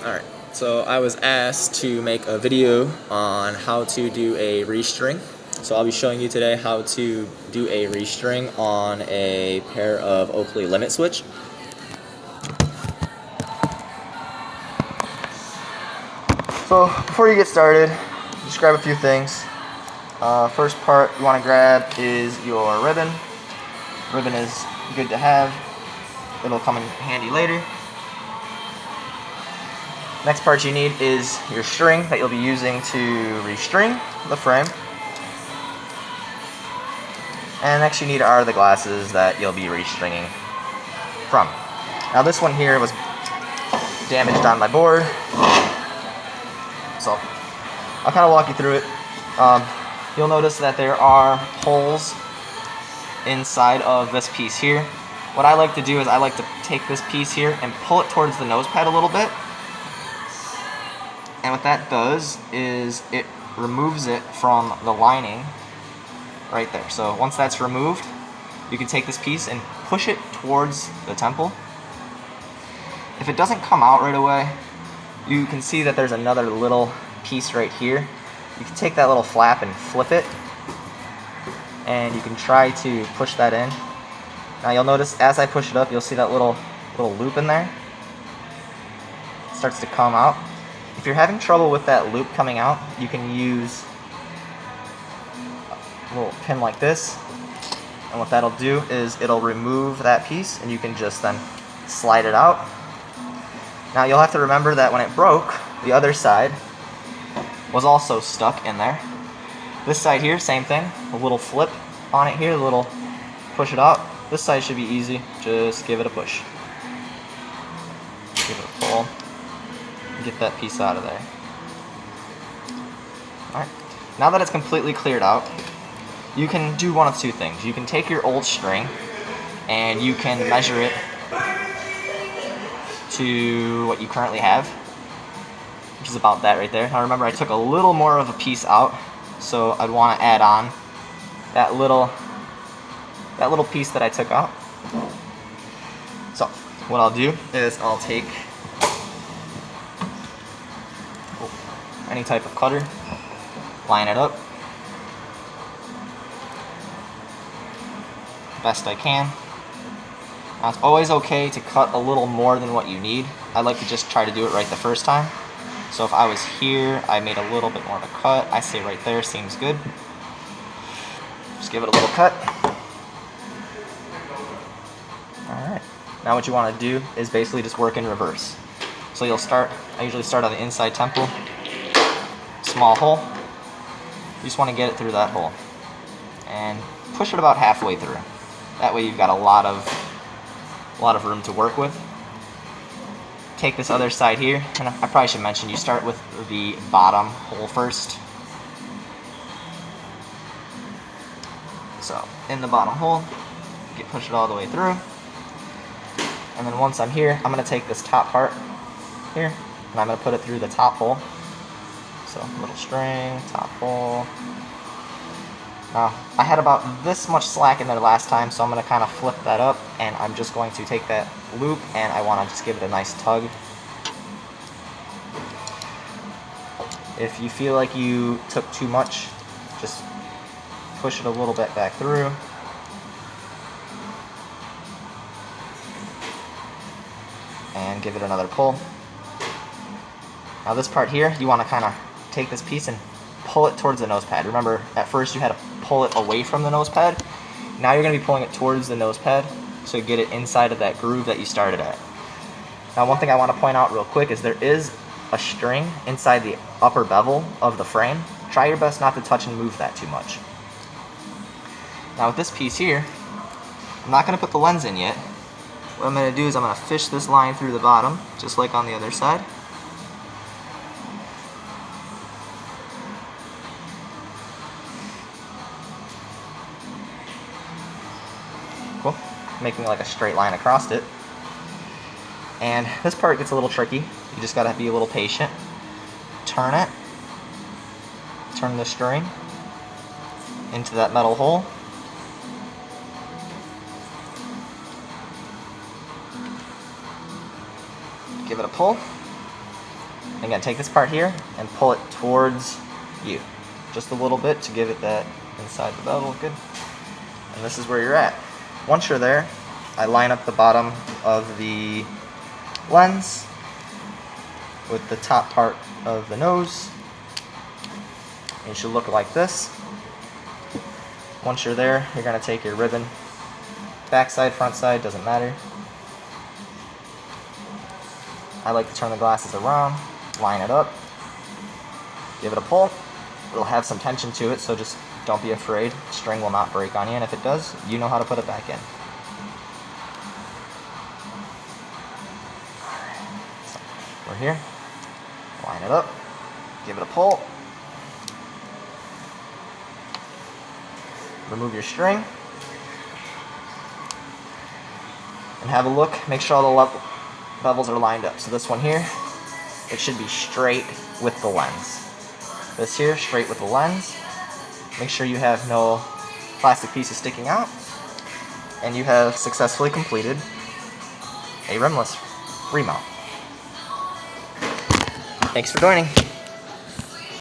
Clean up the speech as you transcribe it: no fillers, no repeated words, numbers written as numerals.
Alright, so I was asked to make a video on how to do a restring. So I'll be showing you today how to do a restring on a pair of Oakley limit switch. So before you get started, just grab a few things. First part you want to grab is your ribbon. Ribbon is good to have. It'll come in handy later. Next part you need is your string that you'll be using to restring the frame. And next you need are the glasses that you'll be restringing from. Now this one here was damaged on my board, so I'll kind of walk you through it. You'll notice that there are holes inside of this piece here. What I like to do is I like to take this piece here and pull it towards the nose pad a little bit. And what that does is it removes it from the lining right there. So once that's removed, you can take this piece and push it towards the temple. If it doesn't come out right away, you can see that there's another little piece right here. You can take that little flap and flip it, and you can try to push that in. Now you'll notice as I push it up, you'll see that little loop in there. It starts to come out. If you're having trouble with that loop coming out, you can use a little pin like this, and what that'll do is it'll remove that piece and you can just then slide it out. Now you'll have to remember that when it broke, the other side was also stuck in there. This side here, same thing, a little flip on it here, a little push it out. This side should be easy, just give it a push. Give it a pull. Get that piece out of there. Alright, now that it's completely cleared out, you can do one of two things. You can take your old string and you can measure it to what you currently have, which is about that right there. Now remember, I took a little more of a piece out, so I'd want to add on that little piece that I took out. So what I'll do is I'll take any type of cutter, line it up best I can. Now it's always okay to cut a little more than what you need. I like to just try to do it right the first time. So if I was here, I made a little bit more of a cut. I say right there seems good. Just give it a little cut. Alright, now what you want to do is basically just work in reverse. So you'll start, I usually start on the inside temple, small hole. You just want to get it through that hole and push it about halfway through. That way you've got a lot of room to work with. Take this other side here, and I probably should mention you start with the bottom hole first. So in the bottom hole, push it all the way through, and then once I'm here, I'm going to take this top part here and I'm going to put it through the top hole. So little string, top hole. Now I had about this much slack in there last time, so I'm going to kind of flip that up, and I'm just going to take that loop and I want to just give it a nice tug. If you feel like you took too much, just push it a little bit back through. And give it another pull. Now this part here, you want to kind of take this piece and pull it towards the nose pad. Remember, at first you had to pull it away from the nose pad. Now you're going to be pulling it towards the nose pad so get it inside of that groove that you started at. Now one thing I want to point out real quick is there is a string inside the upper bevel of the frame. Try your best not to touch and move that too much. Now with this piece here, I'm not going to put the lens in yet. What I'm going to do is I'm going to fish this line through the bottom, just like on the other side. Cool. Making like a straight line across it. And this part gets a little tricky. You just got to be a little patient. Turn it. Turn the string into that metal hole. Give it a pull. Again, take this part here and pull it towards you. Just a little bit to give it that inside the bevel, good. And this is where you're at. Once you're there, I line up the bottom of the lens with the top part of the nose. It should look like this. Once you're there, you're going to take your ribbon, backside, front side, doesn't matter. I like to turn the glasses around, line it up, give it a pull. It'll have some tension to it, so just don't be afraid. String will not break on you, and if it does, you know how to put it back in. So we're here. Line it up, give it a pull. Remove your string. And have a look, make sure all the bevels are lined up. So this one here, it should be straight with the lens. This here, straight with the lens. Make sure you have no plastic pieces sticking out. And you have successfully completed a rimless remount. Thanks for joining.